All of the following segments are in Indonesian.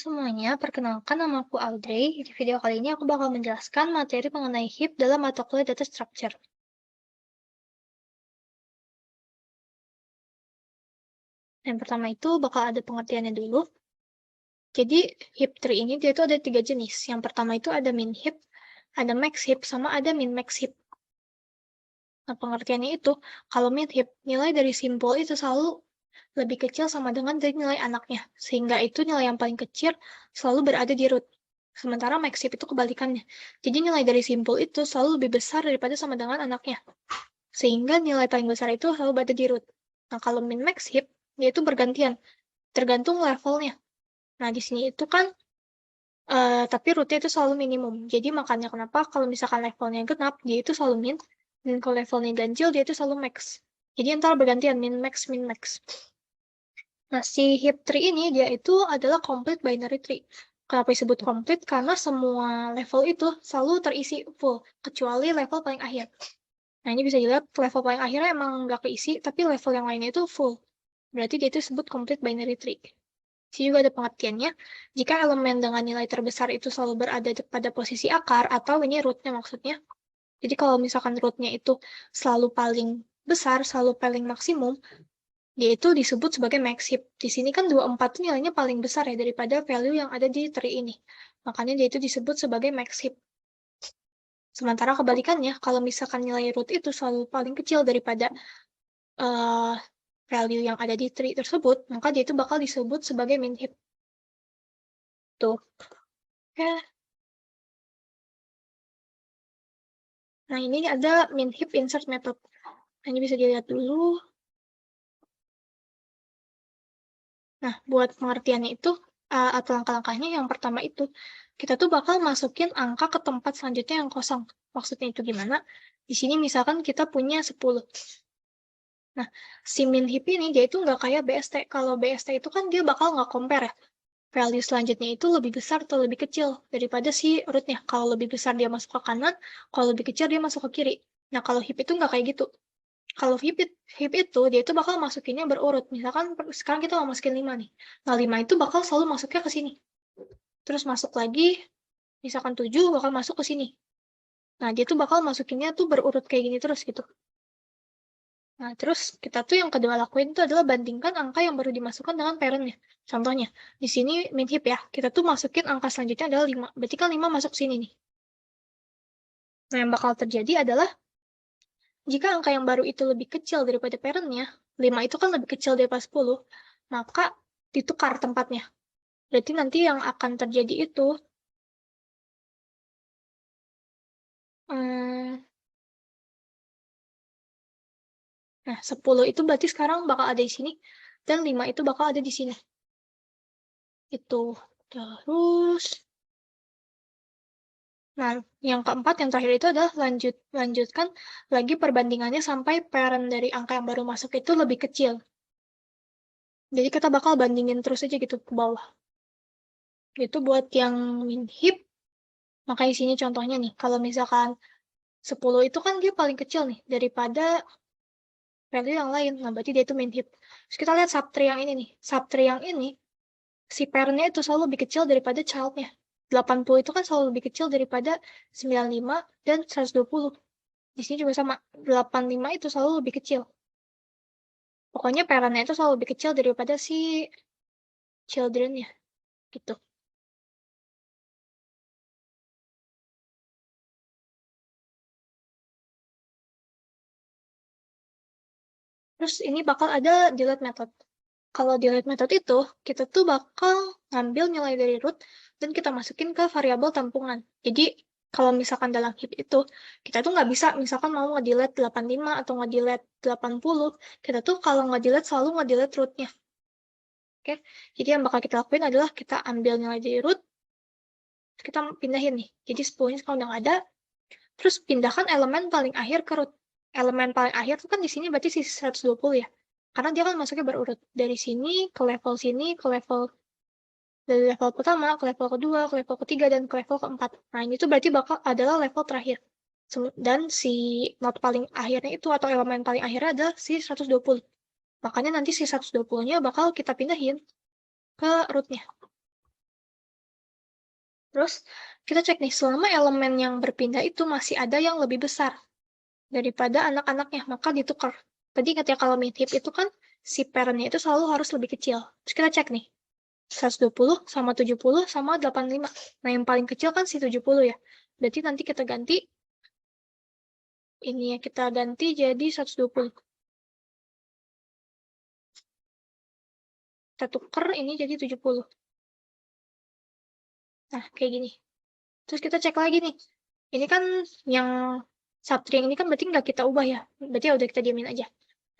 Semuanya, perkenalkan nama aku Audrey. Di video kali ini aku bakal menjelaskan materi mengenai heap dalam mata kuliah data structure. Yang pertama itu bakal ada pengertiannya dulu. Jadi heap tree ini dia itu ada 3 jenis. Yang pertama itu ada min heap, ada max heap, sama ada min max heap. Nah, pengertiannya itu, kalau min heap, nilai dari simbol itu selalu lebih kecil sama dengan dari nilai anaknya. Sehingga itu nilai yang paling kecil selalu berada di root. Sementara max heap itu kebalikannya. Jadi nilai dari simbol itu selalu lebih besar daripada sama dengan anaknya. Sehingga nilai paling besar itu selalu berada di root. Nah, kalau min max heap, dia itu bergantian, tergantung levelnya. Nah, di sini itu kan, tapi rootnya itu selalu minimum. Jadi makanya kenapa kalau misalkan levelnya genap, dia itu selalu min, dan kalau levelnya ganjil, dia itu selalu max. Jadi antara bergantian, min max, min max. Nah, si heap tree ini, dia itu adalah complete binary tree. Kenapa disebut complete? Karena semua level itu selalu terisi full, kecuali level paling akhir. Nah, ini bisa dilihat level paling akhirnya emang nggak keisi, tapi level yang lainnya itu full. Berarti dia itu disebut complete binary tree. Sini juga ada pengertiannya, jika elemen dengan nilai terbesar itu selalu berada pada posisi akar, atau ini rootnya maksudnya. Jadi kalau misalkan rootnya itu selalu paling besar, selalu paling maksimum, dia itu disebut sebagai max heap. Di sini kan 24 nilainya paling besar ya daripada value yang ada di tree ini. Makanya dia itu disebut sebagai max heap. Sementara kebalikannya, kalau misalkan nilai root itu selalu paling kecil daripada uh, value yang ada di tree tersebut, maka dia itu bakal disebut sebagai min heap. Tuh. Ya. Nah, ini ada min heap insert method. Nah, ini bisa dilihat dulu. Nah, buat pengertiannya itu, atau langkah-langkahnya yang pertama itu, kita tuh bakal masukin angka ke tempat selanjutnya yang kosong. Maksudnya itu gimana? Di sini misalkan kita punya 10. Nah, si min heap ini dia itu nggak kayak BST. Kalau BST itu kan dia bakal nggak compare ya. Value selanjutnya itu lebih besar atau lebih kecil daripada si rootnya. Kalau lebih besar dia masuk ke kanan, kalau lebih kecil dia masuk ke kiri. Nah, kalau heap itu nggak kayak gitu. Kalau heap itu, dia itu bakal masukinnya berurut. Misalkan sekarang kita mau masukin 5 nih. Nah, 5 itu bakal selalu masuknya ke sini. Terus masuk lagi, misalkan 7 bakal masuk ke sini. Nah, dia tuh bakal masukinnya tuh berurut kayak gini terus gitu. Nah, terus kita tuh yang kedua lakuin itu adalah bandingkan angka yang baru dimasukkan dengan parentnya. Contohnya, di sini min heap ya, kita tuh masukin angka selanjutnya adalah 5. Berarti kan 5 masuk sini nih. Nah, yang bakal terjadi adalah, jika angka yang baru itu lebih kecil daripada parentnya, 5 itu kan lebih kecil daripada 10, maka ditukar tempatnya. Berarti nanti yang akan terjadi itu, hmm, nah 10 itu berarti sekarang bakal ada di sini, dan 5 itu bakal ada di sini. Itu. Terus, nah yang keempat, yang terakhir itu adalah lanjutkan lagi perbandingannya sampai parent dari angka yang baru masuk itu lebih kecil. Jadi kita bakal bandingin terus aja gitu ke bawah. Itu buat yang min heap, makanya sini contohnya nih, kalau misalkan 10 itu kan dia paling kecil nih daripada value yang lain. Nah, berarti dia itu min heap. Terus kita lihat subtree yang ini nih. Subtree yang ini, si parent-nya itu selalu lebih kecil daripada child-nya. 80 itu kan selalu lebih kecil daripada 95 dan 120. Di sini juga sama. 85 itu selalu lebih kecil. Pokoknya parent-nya itu selalu lebih kecil daripada si children-nya. Gitu. Terus ini bakal ada delete method. Kalau delete method itu, kita tuh bakal ngambil nilai dari root dan kita masukin ke variabel tampungan. Jadi, kalau misalkan dalam heap itu, kita tuh nggak bisa, misalkan mau nge-delete 85 atau nge-delete 80, kita tuh kalau nge-delete selalu nge-delete root-nya. Oke? Jadi yang bakal kita lakuin adalah kita ambil nilai dari root, kita pindahin nih. Jadi 10-nya sekarang udah nggak ada, terus pindahkan elemen paling akhir ke root. Elemen paling akhir tuh kan di sini berarti sisi 120 ya. Karena dia kan masuknya berurut. Dari sini ke level sini, ke level dari level pertama ke level kedua, ke level ketiga, dan ke level keempat. Nah, ini tuh berarti bakal adalah level terakhir. Dan si not paling akhirnya itu atau elemen paling akhirnya adalah si 120. Makanya nanti si 120-nya bakal kita pindahin ke root-nya. Terus kita cek nih, selama elemen yang berpindah itu masih ada yang lebih besar daripada anak-anaknya, maka ditukar. Tadi ingat ya, kalau min hip itu kan si parent-nya itu selalu harus lebih kecil. Terus kita cek nih, 120 sama 70 sama 85. Nah, yang paling kecil kan si 70 ya. Berarti nanti kita ganti, ini ya, kita ganti jadi 120. Kita tuker ini jadi 70. Nah, kayak gini. Terus kita cek lagi nih. Ini kan yang substring ini kan berarti nggak kita ubah ya. Berarti ya udah kita diamin aja.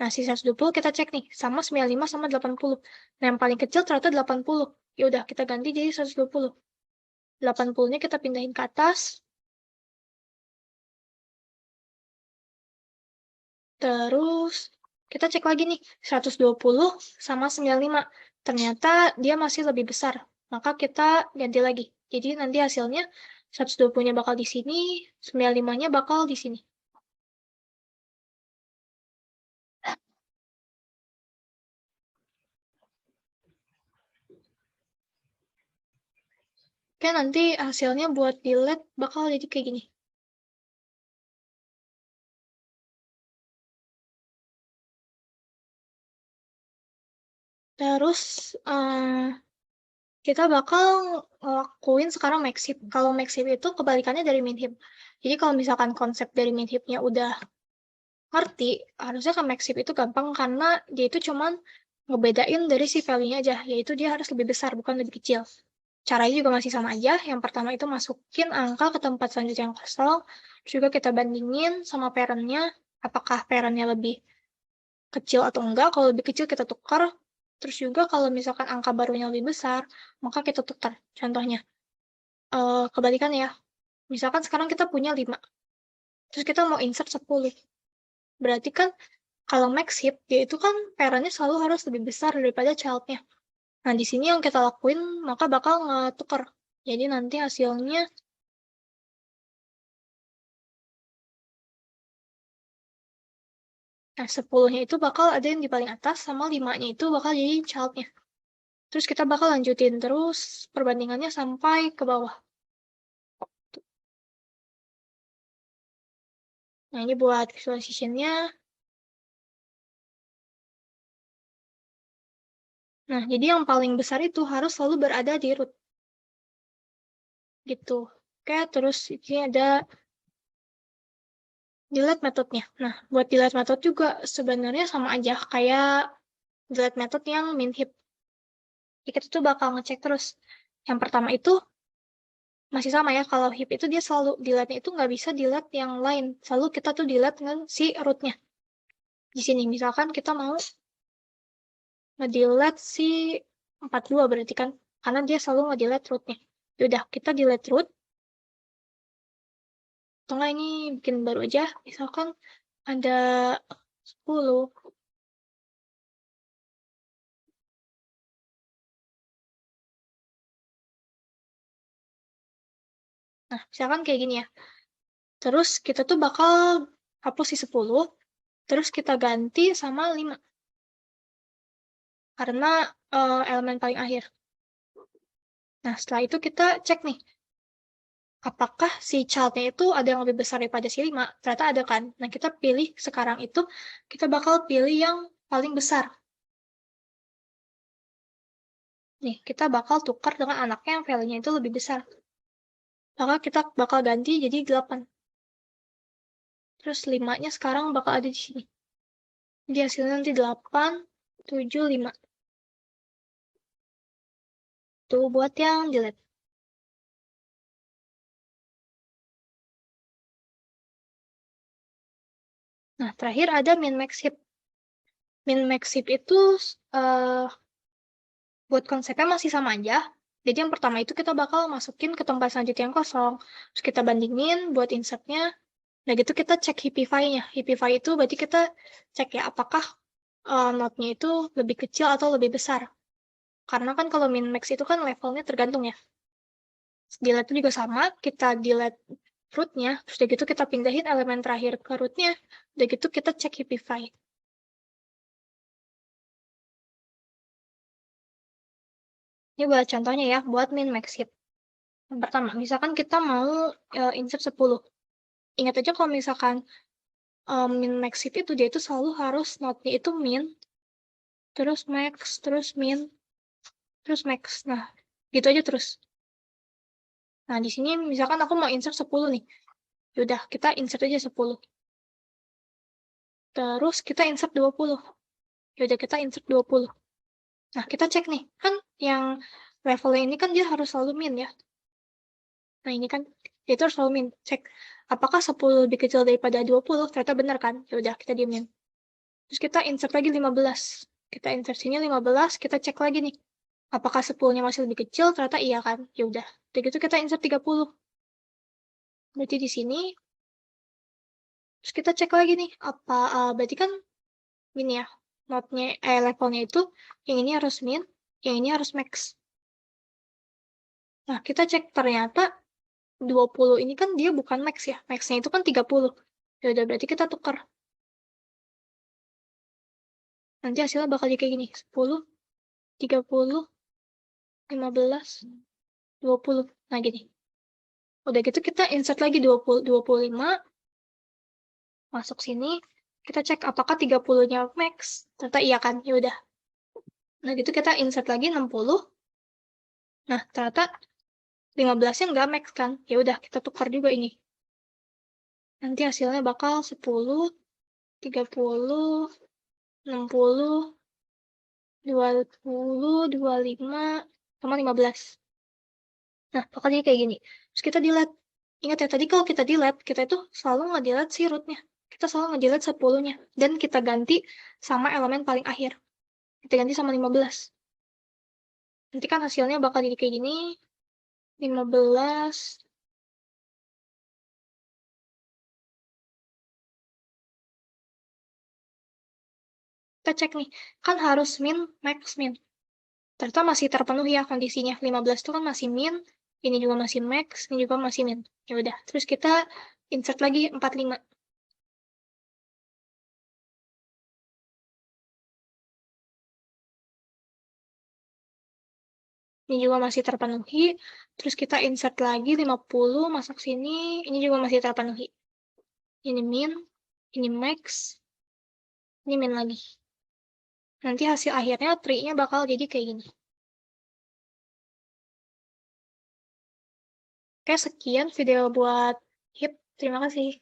Nah, si 120 kita cek nih. Sama 95 sama 80. Nah, yang paling kecil ternyata 80. Ya udah, kita ganti jadi 120. 80-nya kita pindahin ke atas. Terus kita cek lagi nih. 120 sama 95. Ternyata dia masih lebih besar. Maka kita ganti lagi. Jadi nanti hasilnya 120-nya bakal di sini, 95-nya bakal di sini. Oke, nanti hasilnya buat di lab bakal jadi kayak gini. Terus kita bakal ngelakuin sekarang maxip. Kalau maxip itu kebalikannya dari minhip. Jadi kalau misalkan konsep dari minhipnya udah ngerti, harusnya ke maxip itu gampang karena dia itu cuman ngebedain dari si value-nya aja, yaitu dia harus lebih besar, bukan lebih kecil. Caranya juga masih sama aja. Yang pertama itu masukin angka ke tempat selanjutnya yang kosong. Terus juga kita bandingin sama parent-nya, apakah parent-nya lebih kecil atau enggak. Kalau lebih kecil kita tukar. Terus juga kalau misalkan angka barunya lebih besar, maka kita tukar. Contohnya, kebalikan ya. Misalkan sekarang kita punya 5. Terus kita mau insert 10. Berarti kan kalau max hip, dia itu kan parent-nya selalu harus lebih besar daripada child-nya. Nah, di sini yang kita lakuin, maka bakal ngetukar. Jadi nanti hasilnya, nah 10-nya itu bakal ada yang di paling atas, sama 5-nya itu bakal jadi child-nya. Terus kita bakal lanjutin terus perbandingannya sampai ke bawah. Nah, ini buat visualization-nya. Nah, jadi yang paling besar itu harus selalu berada di root. Gitu. Oke, terus ini ada delete metodenya. Nah, buat delete method juga sebenarnya sama aja kayak delete method yang min heap. Jadi kita tuh bakal ngecek terus. Yang pertama itu masih sama ya, kalau heap itu dia selalu delete-nya itu nggak bisa delete yang lain. Selalu kita tuh delete dengan si root-nya. Di sini misalkan kita mau nge-delete si 42 berarti kan, karena dia selalu nge-delete root-nya. Yaudah, kita delete root. Atau nggak ini bikin baru aja. Misalkan ada 10. Nah, misalkan kayak gini ya. Terus kita tuh bakal hapus si 10, terus kita ganti sama 5. Karena elemen paling akhir. Nah, setelah itu kita cek nih, apakah si child-nya itu ada yang lebih besar daripada si 5? Ternyata ada kan? Nah, kita pilih sekarang itu, kita bakal pilih yang paling besar. Nih, kita bakal tukar dengan anaknya yang value-nya itu lebih besar. Maka kita bakal ganti jadi 8. Terus 5-nya sekarang bakal ada di sini. Jadi hasilnya nanti 8, 7, 5. Tuh buat yang delete. Nah, terakhir ada min max hip. Min max hip itu buat konsepnya masih sama aja. Jadi yang pertama itu kita bakal masukin ke tempat selanjutnya yang kosong. Terus kita bandingin buat insertnya. Nah gitu kita cek Hipify-nya. Hipify itu berarti kita cek ya apakah node-nya itu lebih kecil atau lebih besar. Karena kan kalau min max itu kan levelnya tergantung ya. Delete itu juga sama, kita delete root-nya, terus udah gitu kita pindahin elemen terakhir ke root-nya, udah gitu kita cek Hipify. Ini buat contohnya ya, buat min max hip. Yang pertama, misalkan kita mau insert 10. Ingat aja kalau misalkan min max hip itu dia itu selalu harus node-nya itu min, terus max, terus min, terus max. Nah, gitu aja terus. Nah, di sini misalkan aku mau insert 10 nih. Yaudah, kita insert aja 10. Terus kita insert 20. Yaudah, kita insert 20. Nah, kita cek nih. Kan yang levelnya ini kan dia harus selalu min ya. Nah, ini kan dia itu harus selalu min. Cek apakah 10 lebih kecil daripada 20. Ternyata benar kan? Yaudah, kita diemin. Terus kita insert lagi 15. Kita insert sini 15, kita cek lagi nih. Apakah 10-nya masih lebih kecil? Ternyata iya kan? Yaudah. Begitu kita insert 30. Berarti di sini terus kita cek lagi nih, berarti kan gini ya, levelnya itu, yang ini harus min, yang ini harus max. Nah, kita cek ternyata 20 ini kan dia bukan max ya, maxnya itu kan 30. Ya udah, berarti kita tukar. Nanti hasilnya bakal jadi kayak gini, 10, 30, 15, 20. Nah, gini. Udah gitu kita insert lagi 20, 25, masuk sini, kita cek apakah 30-nya max. Ternyata iya kan, ya udah. Nah, gitu kita insert lagi 60. Nah, ternyata 15-nya nggak max kan. Ya udah, kita tukar juga ini. Nanti hasilnya bakal 10, 30, 60, 20, 25, sama 15. Nah, bakal jadi kayak gini. Terus kita delete. Ingat ya, tadi kalau kita delete, kita itu selalu nge-delete si root-nya. Kita selalu nge-delete 10-nya. Dan kita ganti sama elemen paling akhir. Kita ganti sama 15. Nanti kan hasilnya bakal jadi kayak gini. 15. Kita cek nih. Kan harus min, max, min. Ternyata masih terpenuhi ya kondisinya. 15 itu kan masih min. Ini juga masih max. Ini juga masih min. Ya udah. Terus kita insert lagi 45. Ini juga masih terpenuhi. Terus kita insert lagi 50, masuk sini. Ini juga masih terpenuhi. Ini min, ini max, ini min lagi. Nanti hasil akhirnya tree-nya bakal jadi kayak gini. Oke, sekian video buat HIP. Terima kasih.